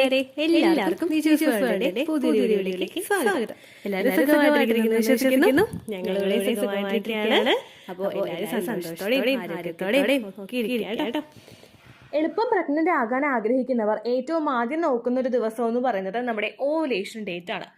കൂട്ടുകാരെ, എല്ലാവർക്കും പുതിയൊരു വീഡിയോയിലേക്ക് സ്വാഗതം. എല്ലാവരും സുഖമായിട്ടിരിക്കുന്നു വിശ്വസിക്കുന്നു. ഞങ്ങളിവിടെ സുഖമായിട്ടിരിക്കുകയാണ്. അപ്പോൾ എല്ലാവരും സന്തോഷത്തോടെയും ആരോഗ്യത്തോടെയും ഒക്കെ ഇരിക്കുക കേട്ടോ. എളുപ്പം പ്രഗ്നന്റ് ആകാൻ ആഗ്രഹിക്കുന്നവർ ഏറ്റവും ആദ്യം നോക്കുന്ന ഒരു ദിവസം എന്ന് പറയുന്നത് നമ്മുടെ ഓവുലേഷൻ ഡേറ്റ് ആണ്.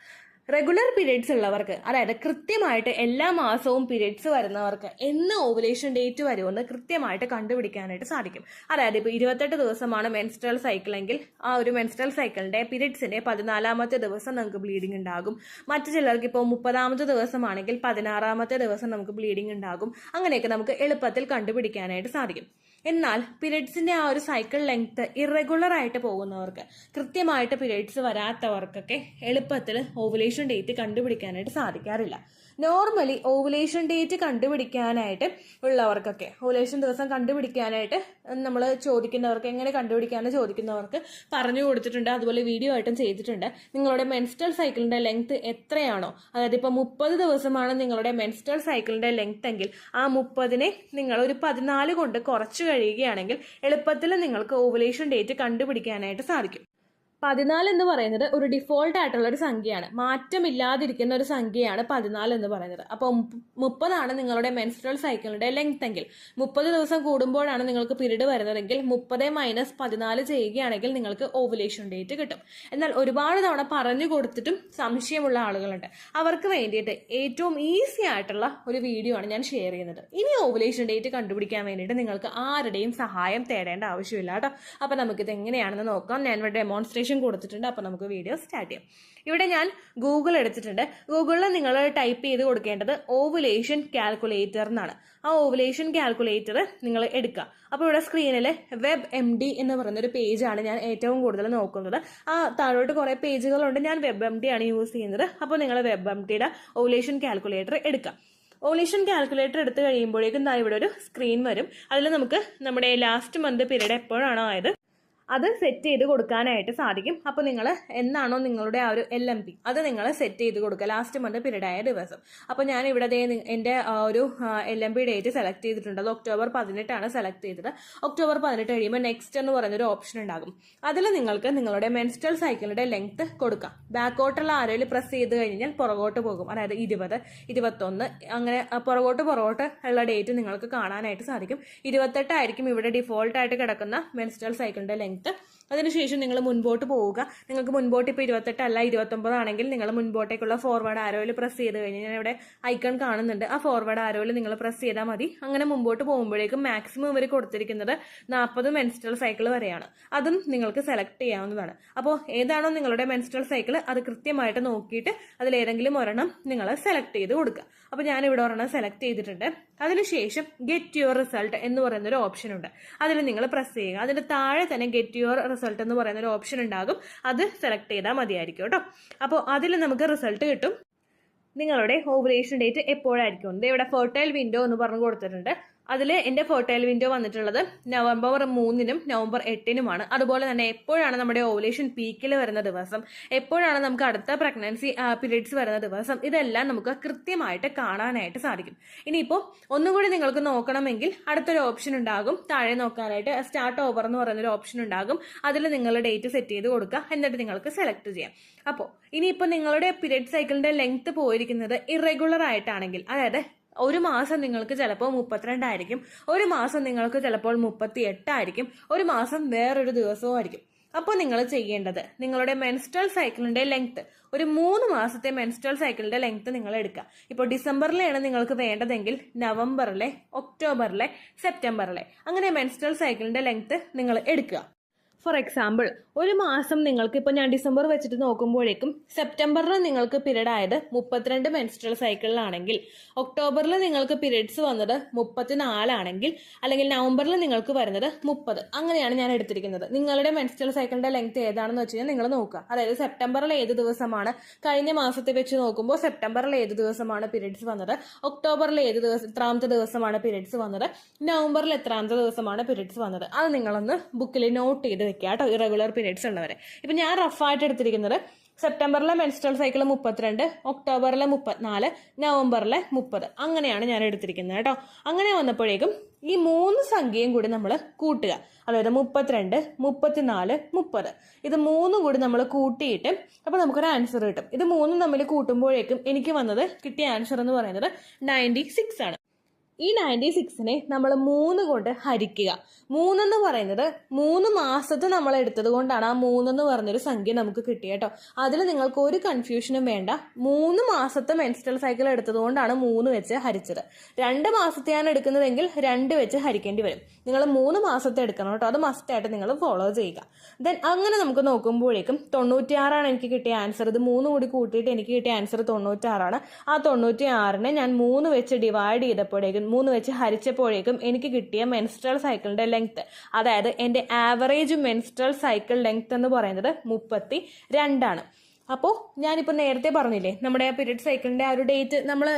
റെഗുലർ പീരിയഡ്സ് ഉള്ളവർക്ക്, അതായത് കൃത്യമായിട്ട് എല്ലാ മാസവും പീരിയഡ്സ് വരുന്നവർക്ക് എന്ന് ഓവുലേഷൻ ഡേറ്റ് വരുമെന്ന് കൃത്യമായിട്ട് കണ്ടുപിടിക്കാനായിട്ട് സാധിക്കും. അതായത് ഇപ്പോൾ 28 ദിവസമാണ് മെൻസ്ട്രൽ സൈക്കിൾ എങ്കിൽ ആ ഒരു മെൻസ്ട്രൽ സൈക്കിളിന്റെ പീരിയഡ്സിന്റെ 14ാമത്തെ ദിവസം നമുക്ക് ബ്ലീഡിംഗ് ഉണ്ടാകും. മറ്റു ചിലർക്ക് ഇപ്പോൾ 30ാമത്തെ ദിവസമാണെങ്കിൽ 16ാമത്തെ ദിവസം നമുക്ക് ബ്ലീഡിംഗ് ഉണ്ടാകും. അങ്ങനെയൊക്കെ നമുക്ക് എളുപ്പത്തിൽ കണ്ടുപിടിക്കാനായിട്ട് സാധിക്കും. എന്നാൽ പീരിയഡ്സിന്റെ ആ ഒരു സൈക്കിൾ ലെങ്ത് ഇറഗുലർ ആയിട്ട് പോകുന്നവർക്ക്, കൃത്യമായിട്ട് പീരിയഡ്സ് വരാത്തവർക്കൊക്കെ എളുപ്പത്തിൽ ഓവുലേഷൻ ഡേറ്റ് കണ്ടുപിടിക്കാനായിട്ട് സാധിക്കാറില്ല. നോർമലി ഓവുലേഷൻ ഡേറ്റ് കണ്ടുപിടിക്കാനായിട്ട് ഉള്ളവർക്കൊക്കെ, ഓവുലേഷൻ ദിവസം കണ്ടുപിടിക്കാനായിട്ട് നമ്മൾ ചോദിക്കുന്നവർക്ക്, എങ്ങനെ കണ്ടുപിടിക്കാമെന്ന് ചോദിക്കുന്നവർക്ക് പറഞ്ഞു കൊടുത്തിട്ടുണ്ട്. അതുപോലെ വീഡിയോ ആയിട്ടും ചെയ്തിട്ടുണ്ട്. നിങ്ങളുടെ മെൻസ്ട്രൽ സൈക്കിളിന്റെ ലെങ്ത് എത്രയാണോ, അതായത് ഇപ്പോൾ 30 ദിവസമാണ് നിങ്ങളുടെ മെൻസ്ട്രൽ സൈക്കിളിന്റെ ലെങ്ത് എങ്കിൽ ആ 30നെ നിങ്ങൾ ഒരു 14 കൊണ്ട് കുറച്ച് കഴിയുകയാണെങ്കിൽ എളുപ്പത്തിൽ നിങ്ങൾക്ക് ഓവുലേഷൻ ഡേറ്റ് കണ്ടുപിടിക്കാനായിട്ട് സാധിക്കും. 14 എന്ന് പറയുന്നത് ഒരു ഡിഫോൾട്ട് ആയിട്ടുള്ള ഒരു സംഖ്യയാണ്, മാറ്റമില്ലാതിരിക്കുന്ന ഒരു സംഖ്യയാണ് 14 എന്ന് പറയുന്നത്. അപ്പോൾ 30 നിങ്ങളുടെ മെൻസ്ട്രൽ സൈക്കിളിന്റെ ലെങ്ത് എങ്കിൽ, 30 ദിവസം കൂടുമ്പോഴാണ് നിങ്ങൾക്ക് പീരീഡ് വരുന്നതെങ്കിൽ 30 - 14 ചെയ്യുകയാണെങ്കിൽ നിങ്ങൾക്ക് ഓവുലേഷൻ ഡേറ്റ് കിട്ടും. എന്നാൽ ഒരുപാട് തവണ പറഞ്ഞു കൊടുത്തിട്ടും സംശയമുള്ള ആളുകളുണ്ട്. അവർക്ക് വേണ്ടിയിട്ട് ഏറ്റവും ഈസി ആയിട്ടുള്ള ഒരു വീഡിയോ ആണ് ഞാൻ ഷെയർ ചെയ്യുന്നത്. ഇനി ഓവുലേഷൻ ഡേറ്റ് കണ്ടുപിടിക്കാൻ വേണ്ടിയിട്ട് നിങ്ങൾക്ക് ആരുടെയും സഹായം തേടേണ്ട ആവശ്യമില്ല കേട്ടോ. അപ്പൊ നമുക്കിത് എങ്ങനെയാണെന്ന് നോക്കാം. ഞാൻ ഇവിടെ ഡെമോൺസ്ട്രേഷൻ കൊടുത്തിട്ടുണ്ട്. അപ്പൊ നമുക്ക് വീഡിയോ സ്റ്റാർട്ട് ചെയ്യാം. ഇവിടെ ഞാൻ ഗൂഗിൾ എടുത്തിട്ടുണ്ട്. ഗൂഗിളിൽ നിങ്ങൾ ടൈപ്പ് ചെയ്ത് കൊടുക്കേണ്ടത് ഓവുലേഷൻ കാൽക്കുലേറ്റർ എന്നാണ്. ആ ഓവുലേഷൻ കാൽക്കുലേറ്റർ നിങ്ങൾ എടുക്കുക. അപ്പോൾ ഇവിടെ സ്ക്രീനിൽ WebMD എന്ന് പറയുന്ന ഒരു പേജാണ് ഞാൻ ഏറ്റവും കൂടുതൽ നോക്കുന്നത്. ആ താഴോട്ട് കുറെ പേജുകളുണ്ട്. ഞാൻ WebMD ആണ് യൂസ് ചെയ്യുന്നത്. അപ്പോൾ നിങ്ങൾ WebMDയുടെ ഓവുലേഷൻ കാൽക്കുലേറ്റർ എടുക്കുക. ഓവുലേഷൻ കാൽക്കുലേറ്റർ എടുത്തു കഴിയുമ്പോഴേക്കും ഇവിടെ ഒരു സ്ക്രീൻ വരും. അതിൽ നമുക്ക് നമ്മുടെ ലാസ്റ്റ് മന്ത് പീരീഡ് എപ്പോഴാണോ ആയത് അത് സെറ്റ് ചെയ്ത് കൊടുക്കാനായിട്ട് സാധിക്കും. അപ്പോൾ നിങ്ങൾ എന്നാണോ നിങ്ങളുടെ ആ ഒരു LMP അത് നിങ്ങൾ സെറ്റ് ചെയ്ത് കൊടുക്കുക, ലാസ്റ്റ് മന്ത് പീരീഡ് ആയ ദിവസം. അപ്പോൾ ഞാൻ ഇവിടെ എൻ്റെ ഒരു LMP ഡേറ്റ് സെലക്ട് ചെയ്തിട്ടുണ്ട്. അത് October 18 സെലക്ട് ചെയ്തത്. October 18 കഴിയുമ്പോൾ നെക്സ്റ്റ് എന്ന് പറയുന്നൊരു ഓപ്ഷൻ ഉണ്ടാകും. അതിൽ നിങ്ങൾക്ക് നിങ്ങളുടെ മെൻസ്ട്രൽ സൈക്കിളിന്റെ ലെങ്ത് കൊടുക്കാം. ബാക്കോട്ടുള്ള ആരോയിൽ പ്രസ് ചെയ്ത് കഴിഞ്ഞാൽ പുറകോട്ട് പോകും. അതായത് 20, 21 അങ്ങനെ പുറകോട്ട് ഉള്ള ഡേറ്റ് നിങ്ങൾക്ക് കാണാനായിട്ട് സാധിക്കും. 28 ആയിരിക്കും ഇവിടെ ഡിഫോൾട്ട് ആയിട്ട് കിടക്കുന്ന മെൻസ്ട്രൽ സൈക്കിളിന്റെ ലെങ്ത്. അതിനുശേഷം നിങ്ങൾ മുൻപോട്ട് പോവുക. നിങ്ങൾക്ക് മുൻപോട്ട് ഇപ്പോൾ 28 അല്ല 29 ആണെങ്കിൽ നിങ്ങൾ മുൻപോട്ടേക്കുള്ള ഫോർവേഡ് ആരോയിൽ പ്രസ് ചെയ്ത് കഴിഞ്ഞാൽ ഞാൻ ഇവിടെ ഐക്കൺ കാണുന്നുണ്ട്. ആ ഫോർവേഡ് ആരോയിൽ നിങ്ങൾ പ്രസ് ചെയ്താൽ മതി. അങ്ങനെ മുമ്പോട്ട് പോകുമ്പോഴേക്കും മാക്സിമം ഇവർ കൊടുത്തിരിക്കുന്നത് 40 മെൻസ്ട്രൽ സൈക്കിൾ വരെയാണ്. അതും നിങ്ങൾക്ക് സെലക്ട് ചെയ്യാവുന്നതാണ്. അപ്പോൾ ഏതാണോ നിങ്ങളുടെ മെൻസ്ട്രൽ സൈക്കിൾ അത് കൃത്യമായിട്ട് നോക്കിയിട്ട് അതിലേതെങ്കിലും ഒരെണ്ണം നിങ്ങൾ സെലക്ട് ചെയ്ത് കൊടുക്കുക. അപ്പോൾ ഞാൻ ഇവിടെ ഒരെണ്ണം സെലക്ട് ചെയ്തിട്ടുണ്ട്. അതിനുശേഷം ഗെറ്റ് യുവർ റിസൾട്ട് എന്ന് പറയുന്ന ഒരു ഓപ്ഷൻ ഉണ്ട്. അതിൽ നിങ്ങൾ പ്രസ് ചെയ്യുക. അതിന്റെ താഴെ തന്നെ ഗെറ്റ് യുവർ റിസൾട്ട് എന്ന് പറയുന്ന ഒരു ഓപ്ഷൻ ഉണ്ടാകും. അത് സെലക്ട് ചെയ്താൽ മതിയായിരിക്കും കേട്ടോ. അപ്പോൾ അതിൽ നമുക്ക് റിസൾട്ട് കിട്ടും. നിങ്ങളുടെ ഓവുലേഷൻ ഡേറ്റ് എപ്പോഴായിരിക്കും. ഇവിടെ ഫെർട്ടൈൽ വിൻഡോ എന്ന് പറഞ്ഞു കൊടുത്തിട്ടുണ്ട്. അതിൽ എൻ്റെ ഫെർട്ടൈൽ വിൻഡോ വന്നിട്ടുള്ളത് November 3 November 8 അതുപോലെ തന്നെ എപ്പോഴാണ് നമ്മുടെ ഓവുലേഷൻ പീക്കിൽ വരുന്ന ദിവസം, എപ്പോഴാണ് നമുക്ക് അടുത്ത പ്രഗ്നൻസി പീരീഡ്സ് വരുന്ന ദിവസം, ഇതെല്ലാം നമുക്ക് കൃത്യമായിട്ട് കാണാനായിട്ട് സാധിക്കും. ഇനിയിപ്പോൾ ഒന്നും കൂടി നിങ്ങൾക്ക് നോക്കണമെങ്കിൽ അടുത്തൊരു ഓപ്ഷൻ ഉണ്ടാകും. താഴെ നോക്കാനായിട്ട് സ്റ്റാർട്ട് ഓവർ എന്ന് പറയുന്നൊരു ഓപ്ഷൻ ഉണ്ടാകും. അതിൽ നിങ്ങൾ ഡേറ്റ് സെറ്റ് ചെയ്ത് കൊടുക്കുക. എന്നിട്ട് നിങ്ങൾക്ക് സെലക്ട് ചെയ്യാം. അപ്പോൾ ഇനിയിപ്പോൾ നിങ്ങളുടെ പീരീഡ് സൈക്കിളിന്റെ ലെങ്ത് പോയിരിക്കുന്നത് ഇറഗുലർ ആയിട്ടാണെങ്കിൽ, അതായത് ഒരു മാസം നിങ്ങൾക്ക് ചിലപ്പോൾ 32 ആയിരിക്കും, ഒരു മാസം നിങ്ങൾക്ക് ചിലപ്പോൾ 38 ആയിരിക്കും, ഒരു മാസം വേറൊരു ദിവസവും ആയിരിക്കും. അപ്പോൾ നിങ്ങൾ ചെയ്യേണ്ടത് നിങ്ങളുടെ മെൻസ്ട്രൽ സൈക്കിളിന്റെ ലെങ്ത്, ഒരു 3 മാസത്തെ മെൻസ്ട്രൽ സൈക്കിളിന്റെ ലെങ്ത് നിങ്ങൾ എടുക്കുക. ഇപ്പോൾ ഡിസംബറിലാണ് നിങ്ങൾക്ക് വേണ്ടതെങ്കിൽ നവംബറിലെ, ഒക്ടോബറിലെ, സെപ്റ്റംബറിലെ അങ്ങനെ മെൻസ്ട്രൽ സൈക്കിളിന്റെ ലെങ്ത് നിങ്ങൾ എടുക്കുക. ഫോർ എക്സാമ്പിൾ, ഒരു മാസം നിങ്ങൾക്ക് ഇപ്പോൾ ഞാൻ ഡിസംബർ വെച്ചിട്ട് നോക്കുമ്പോഴേക്കും സെപ്റ്റംബറിൽ നിങ്ങൾക്ക് പീരീഡ് ആയത് 32 മെൻസ്ട്രൽ സൈക്കിളിലാണെങ്കിൽ, ഒക്ടോബറിൽ നിങ്ങൾക്ക് പീരീഡ്സ് വന്നത് 34 ആണെങ്കിൽ, അല്ലെങ്കിൽ നവംബറിൽ നിങ്ങൾക്ക് വരുന്നത് 30, അങ്ങനെയാണ് ഞാൻ എടുത്തിരിക്കുന്നത്. നിങ്ങളുടെ മെൻസ്ട്രൽ സൈക്കിളിന്റെ ലെങ്ത് ഏതാണെന്ന് വെച്ച് കഴിഞ്ഞാൽ നിങ്ങൾ നോക്കുക. അതായത് സെപ്റ്റംബറിൽ ഏത് ദിവസമാണ്, കഴിഞ്ഞ മാസത്തെ വെച്ച് നോക്കുമ്പോൾ സെപ്റ്റംബറിൽ ഏത് ദിവസമാണ് പീരീഡ്സ് വന്നത്, ഒക്ടോബറിൽ എത്രാമത്തെ ദിവസമാണ് പീരീഡ്സ് വന്നത്, നവംബറിൽ എത്രാമത്തെ ദിവസമാണ് പീരീഡ്സ് വന്നത്, അത് നിങ്ങളൊന്ന് ബുക്കിൽ നോട്ട് ചെയ്ത് വെക്കുക കേട്ടോ, ഇറഗുലർ പീരീഡ്സ് ഉള്ളവരെ. ഇപ്പം ഞാൻ റഫായിട്ട് എടുത്തിരിക്കുന്നത് സെപ്റ്റംബറിലെ മെൻസ്ട്രൽ സൈക്കിൾ 32, ഒക്ടോബറിലെ 34, നവംബറിലെ 30. അങ്ങനെയാണ് ഞാൻ എടുത്തിരിക്കുന്നത് കേട്ടോ. അങ്ങനെ വന്നപ്പോഴേക്കും ഈ 3 സംഖ്യയും കൂടി നമ്മൾ കൂട്ടുക. അതായത് 32, 34, 30. ഇത് 3 കൂടി നമ്മൾ കൂട്ടിയിട്ട് അപ്പോൾ നമുക്കൊരു ആൻസർ കിട്ടും. ഇത് 3 തമ്മിൽ കൂട്ടുമ്പോഴേക്കും എനിക്ക് കിട്ടിയ ആൻസർ എന്ന് പറയുന്നത് 96 ആണ്. ഈ 96നെ നമ്മൾ 3 കൊണ്ട് ഹരിക്കുക. 3 എന്ന് പറയുന്നത് 3 മാസത്തെ നമ്മൾ എടുത്തത് കൊണ്ടാണ് ആ 3 എന്ന് പറഞ്ഞൊരു സംഖ്യ നമുക്ക് കിട്ടിയ കേട്ടോ. അതിൽ നിങ്ങൾക്ക് ഒരു കൺഫ്യൂഷനും വേണ്ട. 3 മാസത്തെ മെൻസ്ട്രൽ സൈക്കിൾ എടുത്തത് കൊണ്ടാണ് 3 വെച്ച് ഹരിച്ചത്. 2 മാസത്തെയാണ് എടുക്കുന്നതെങ്കിൽ 2 വെച്ച് ഹരിക്കേണ്ടി വരും. നിങ്ങൾ 3 മാസത്തെ എടുക്കണം കേട്ടോ. അത് മസ്റ്റായിട്ട് നിങ്ങൾ ഫോളോ ചെയ്യുക. ദെൻ അങ്ങനെ നമുക്ക് നോക്കുമ്പോഴേക്കും 96 എനിക്ക് കിട്ടിയ ആൻസർ. ഇത് 3 കൂടി കൂട്ടിയിട്ട് എനിക്ക് കിട്ടിയ ആൻസർ 96 ആ 96നെ ഞാൻ 3 വെച്ച് ഡിവൈഡ് ചെയ്തപ്പോഴേക്കും 3 വെച്ച് ഹരിച്ചപ്പോഴേക്കും എനിക്ക് കിട്ടിയ മെൻസ്ട്രൽ സൈക്കിളിന്റെ ലെങ്ത്, അതായത് എൻ്റെ ആവറേജ് മെൻസ്ട്രൽ സൈക്കിൾ ലെങ്ത് എന്ന് പറയുന്നത് 32 ആണ്. അപ്പോൾ ഞാനിപ്പോൾ നേരത്തെ പറഞ്ഞില്ലേ, നമ്മുടെ ആ പീരിയഡ് സൈക്കിളിൻ്റെ ആ ഒരു ഡേറ്റ് നമ്മൾ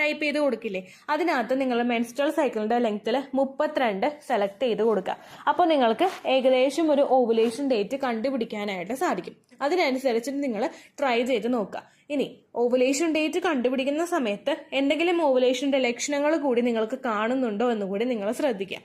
ടൈപ്പ് ചെയ്ത് കൊടുക്കില്ലേ, അതിനകത്ത് നിങ്ങൾ മെൻസ്ട്രൽ സൈക്കിളിൻ്റെ ലെങ്ത്തിൽ 32 സെലക്ട് ചെയ്ത് കൊടുക്കുക. അപ്പോൾ നിങ്ങൾക്ക് ഏകദേശം ഒരു ഓവുലേഷൻ ഡേറ്റ് കണ്ടുപിടിക്കാനായിട്ട് സാധിക്കും. അതിനനുസരിച്ച് നിങ്ങൾ ട്രൈ ചെയ്ത് നോക്കുക. ഇനി ഓവുലേഷൻ ഡേറ്റ് കണ്ടുപിടിക്കുന്ന സമയത്ത് എന്തെങ്കിലും ഓവുലേഷൻ്റെ ലക്ഷണങ്ങൾ കൂടി നിങ്ങൾക്ക് കാണുന്നുണ്ടോ എന്ന് കൂടി നിങ്ങൾ ശ്രദ്ധിക്കുക.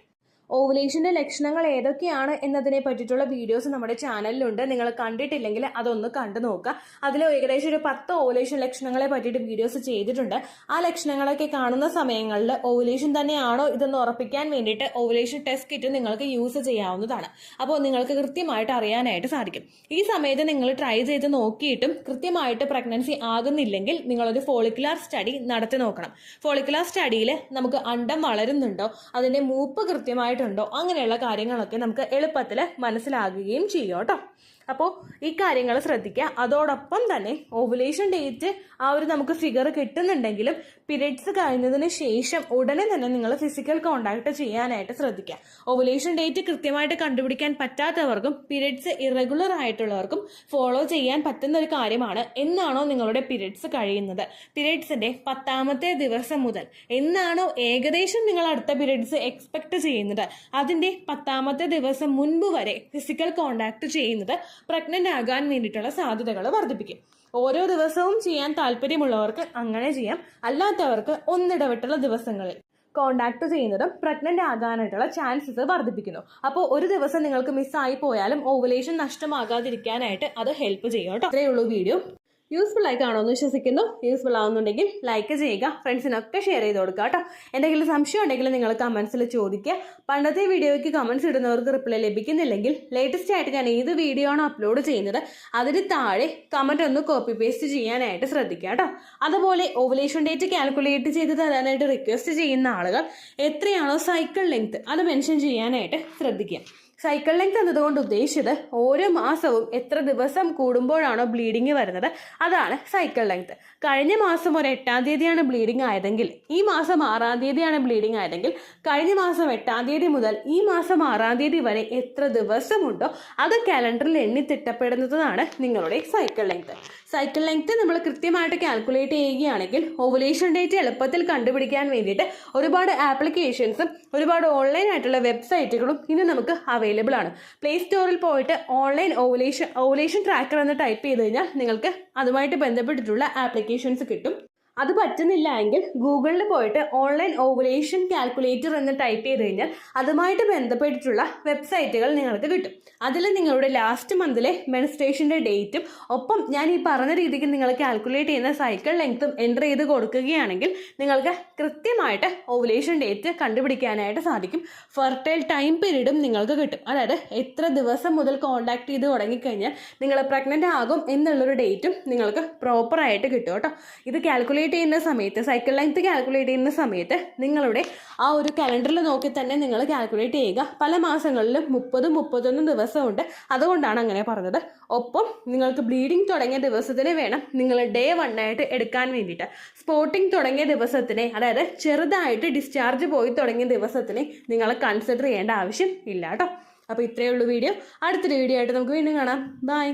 ഓവുലേഷൻ്റെ ലക്ഷണങ്ങൾ ഏതൊക്കെയാണ് എന്നതിനെ പറ്റിയിട്ടുള്ള വീഡിയോസ് നമ്മുടെ ചാനലിലുണ്ട്. നിങ്ങൾ കണ്ടിട്ടില്ലെങ്കിൽ അതൊന്ന് കണ്ടു നോക്കുക. അതിൽ ഏകദേശം ഒരു 10 ഓവുലേഷൻ ലക്ഷണങ്ങളെ പറ്റിയിട്ട് വീഡിയോസ് ചെയ്തിട്ടുണ്ട്. ആ ലക്ഷണങ്ങളൊക്കെ കാണുന്ന സമയങ്ങളിൽ ഓവുലേഷൻ തന്നെയാണോ ഇതെന്ന് ഉറപ്പിക്കാൻ വേണ്ടിയിട്ട് ഓവുലേഷൻ ടെസ്റ്റ് കിറ്റ് നിങ്ങൾക്ക് യൂസ് ചെയ്യാവുന്നതാണ്. അപ്പോൾ നിങ്ങൾക്ക് കൃത്യമായിട്ട് അറിയാനായിട്ട് സാധിക്കും. ഈ സമയത്ത് നിങ്ങൾ ട്രൈ ചെയ്ത് നോക്കിയിട്ടും കൃത്യമായിട്ട് പ്രഗ്നൻസി ആകുന്നില്ലെങ്കിൽ നിങ്ങളൊരു ഫോളിക്കുലാർ സ്റ്റഡി നടത്തി നോക്കണം. ഫോളിക്കുലാർ സ്റ്റഡിയിൽ നമുക്ക് അണ്ടം വളരുന്നുണ്ടോ, അതിൻ്റെ മൂപ്പ് കൃത്യമായിട്ട് ണ്ടോ, അങ്ങനെയുള്ള കാര്യങ്ങളൊക്കെ നമുക്ക് എളുപ്പത്തിൽ മനസ്സിലാകുകയും ചെയ്യും കേട്ടോ. അപ്പോൾ ഈ കാര്യങ്ങൾ ശ്രദ്ധിക്കുക. അതോടൊപ്പം തന്നെ ഓവുലേഷൻ ഡേറ്റ് ആ ഒരു നമുക്ക് ഫിഗർ കിട്ടുന്നുണ്ടെങ്കിലും പീരിയഡ്സ് കഴിഞ്ഞതിന് ശേഷം ഉടനെ തന്നെ നിങ്ങൾ ഫിസിക്കൽ കോണ്ടാക്ട് ചെയ്യാനായിട്ട് ശ്രദ്ധിക്കുക. ഓവുലേഷൻ ഡേറ്റ് കൃത്യമായിട്ട് കണ്ടുപിടിക്കാൻ പറ്റാത്തവർക്കും പീരിയഡ്സ് ഇറഗുലർ ആയിട്ടുള്ളവർക്കും ഫോളോ ചെയ്യാൻ പറ്റുന്ന ഒരു കാര്യമാണ്, എന്നാണോ നിങ്ങളുടെ പീരിയഡ്സ് കഴിയുന്നത്, പീരിയഡ്സിന്റെ 10ാമത്തെ ദിവസം മുതൽ എന്നാണോ ഏകദേശം നിങ്ങൾ അടുത്ത പീരിയഡ്സ് എക്സ്പെക്ട് ചെയ്യുന്നത്, അതിന്റെ 10ാമത്തെ ദിവസം മുൻപ് വരെ ഫിസിക്കൽ കോണ്ടാക്ട് ചെയ്യുന്നത് പ്രഗ്നന്റ് ആകാൻ വേണ്ടിയിട്ടുള്ള സാധ്യതകൾ വർദ്ധിപ്പിക്കും. ഓരോ ദിവസവും ചെയ്യാൻ താല്പര്യമുള്ളവർക്ക് അങ്ങനെ ചെയ്യാം. അല്ലാത്തവർക്ക് ഒന്നിടവിട്ടുള്ള ദിവസങ്ങളിൽ കോണ്ടാക്ട് ചെയ്യുന്നതും പ്രഗ്നന്റ് ആകാനായിട്ടുള്ള ചാൻസസ് വർദ്ധിപ്പിക്കുന്നു. അപ്പോൾ ഒരു ദിവസം നിങ്ങൾക്ക് മിസ്സായി പോയാലും ഓവുലേഷൻ നഷ്ടമാകാതിരിക്കാനായിട്ട് അത് ഹെൽപ്പ് ചെയ്യും കേട്ടോ. അത്രയേ ഉള്ളൂ വീഡിയോ. യൂസ്ഫുൾ ആയി കാണുമെന്ന് വിശ്വസിക്കുന്നു. യൂസ്ഫുൾ ആവുന്നുണ്ടെങ്കിൽ ലൈക്ക് ചെയ്യുക, ഫ്രണ്ട്സിനൊക്കെ ഷെയർ ചെയ്ത് കൊടുക്കുക കേട്ടോ. എന്തെങ്കിലും സംശയം ഉണ്ടെങ്കിൽ നിങ്ങൾ കമൻസിൽ ചോദിക്കുക. പണ്ടത്തെ വീഡിയോയ്ക്ക് കമൻസ് ഇടുന്നവർക്ക് റിപ്ലൈ ലഭിക്കുന്നില്ലെങ്കിൽ ലേറ്റസ്റ്റ് ആയിട്ട് ഞാൻ ഏത് വീഡിയോ ആണ് അപ്ലോഡ് ചെയ്യുന്നത് അതിന് താഴെ കമൻറ്റ് ഒന്ന് കോപ്പി പേസ്റ്റ് ചെയ്യാനായിട്ട് ശ്രദ്ധിക്കുക കേട്ടോ. അതുപോലെ ഓവുലേഷൻ ഡേറ്റ് കാൽക്കുലേറ്റ് ചെയ്ത് തരാനായിട്ട് റിക്വസ്റ്റ് ചെയ്യുന്ന ആളുകൾ എത്രയാണോ സൈക്കിൾ ലെങ്ത് അത് മെൻഷൻ ചെയ്യാനായിട്ട് ശ്രദ്ധിക്കുക. സൈക്കിൾ ലെങ്ത് എന്നതുകൊണ്ട് ഉദ്ദേശിച്ചത് ഓരോ മാസവും എത്ര ദിവസം കൂടുമ്പോഴാണോ ബ്ലീഡിങ് വരുന്നത് അതാണ് സൈക്കിൾ ലെങ്ത്. കഴിഞ്ഞ മാസം ഒരു 8-ാം തീയതിയാണ് ബ്ലീഡിങ് ആയതെങ്കിൽ ഈ മാസം 6-ാം തീയതിയാണ് ബ്ലീഡിങ് ആയതെങ്കിൽ കഴിഞ്ഞ മാസം 8-ാം തീയതി മുതൽ ഈ മാസം 6-ാം തീയതി വരെ എത്ര ദിവസമുണ്ടോ അത് കാലണ്ടറിൽ എണ്ണി തിട്ടപ്പെടുന്നതാണ് നിങ്ങളുടെ സൈക്കിൾ ലെങ്ത്. സൈക്കിൾ ലെങ്ത് നമ്മൾ കൃത്യമായിട്ട് കാൽക്കുലേറ്റ് ചെയ്യുകയാണെങ്കിൽ ഓവുലേഷൻ ഡേറ്റ് എളുപ്പത്തിൽ കണ്ടുപിടിക്കാൻ വേണ്ടിയിട്ട് ഒരുപാട് ആപ്ലിക്കേഷൻസും ഒരുപാട് ഓൺലൈൻ ആയിട്ടുള്ള വെബ്സൈറ്റുകളും ഇന്ന് നമുക്ക് അവൈലബിൾ ആണ്. പ്ലേ സ്റ്റോറിൽ പോയിട്ട് ഓൺലൈൻ ഓവുലേഷൻ ട്രാക്കർ എന്ന് ടൈപ്പ് ചെയ്ത് കഴിഞ്ഞാൽ നിങ്ങൾക്ക് അതുമായിട്ട് ബന്ധപ്പെട്ടിട്ടുള്ള ആപ്ലിക്കേഷൻസ് കിട്ടും. അത് പറ്റുന്നില്ല എങ്കിൽ ഗൂഗിളിൽ പോയിട്ട് ഓൺലൈൻ ഓവുലേഷൻ കാൽക്കുലേറ്റർ എന്ന് ടൈപ്പ് ചെയ്ത് കഴിഞ്ഞാൽ അതുമായിട്ട് ബന്ധപ്പെട്ടിട്ടുള്ള വെബ്സൈറ്റുകൾ നിങ്ങൾക്ക് കിട്ടും. അതിൽ നിങ്ങളുടെ ലാസ്റ്റ് മന്തിലെ മെൻസ്ട്രേഷൻ്റെ ഡേറ്റും ഒപ്പം ഞാൻ ഈ പറഞ്ഞ രീതിക്ക് നിങ്ങൾ കാൽക്കുലേറ്റ് ചെയ്യുന്ന സൈക്കിൾ ലെങ്ത്തും എൻ്റർ ചെയ്ത് കൊടുക്കുകയാണെങ്കിൽ നിങ്ങൾക്ക് കൃത്യമായിട്ട് ഓവുലേഷൻ ഡേറ്റ് കണ്ടുപിടിക്കാനായിട്ട് സാധിക്കും. ഫെർട്ടൈൽ ടൈം പീരീഡും നിങ്ങൾക്ക് കിട്ടും. അതായത് എത്ര ദിവസം മുതൽ കോണ്ടാക്ട് ചെയ്ത് തുടങ്ങിക്കഴിഞ്ഞാൽ നിങ്ങൾ പ്രഗ്നൻ്റ് ആകും എന്നുള്ളൊരു ഡേറ്റും നിങ്ങൾക്ക് പ്രോപ്പറായിട്ട് കിട്ടും കേട്ടോ. ഇത് കാൽക്കുലേറ്റ് ചെയ്യുന്ന സമയത്ത് സൈക്കിൾ ലെങ്ത് കാൽക്കുലേറ്റ് ചെയ്യുന്ന സമയത്ത് നിങ്ങളുടെ ആ ഒരു കലണ്ടറിൽ നോക്കി തന്നെ നിങ്ങൾ കാൽക്കുലേറ്റ് ചെയ്യുക. പല മാസങ്ങളിലും 30-31 ദിവസമുണ്ട്, അതുകൊണ്ടാണ് അങ്ങനെ പറഞ്ഞത്. ഒപ്പം നിങ്ങൾക്ക് ബ്ലീഡിങ് തുടങ്ങിയ ദിവസത്തിന് വേണം നിങ്ങൾ ഡേ 1 ആയിട്ട് എടുക്കാൻ വേണ്ടിയിട്ട്. സ്പോട്ടിങ് തുടങ്ങിയ ദിവസത്തിനെ, അതായത് ചെറുതായിട്ട് ഡിസ്ചാർജ് പോയി തുടങ്ങിയ ദിവസത്തിനെ നിങ്ങൾ കൺസിഡർ ചെയ്യേണ്ട ആവശ്യം ഇല്ല കേട്ടോ. അപ്പോൾ ഇത്രയേ ഉള്ളൂ വീഡിയോ. അടുത്തൊരു വീഡിയോ ആയിട്ട് നമുക്ക് വീണ്ടും കാണാം. ബൈ.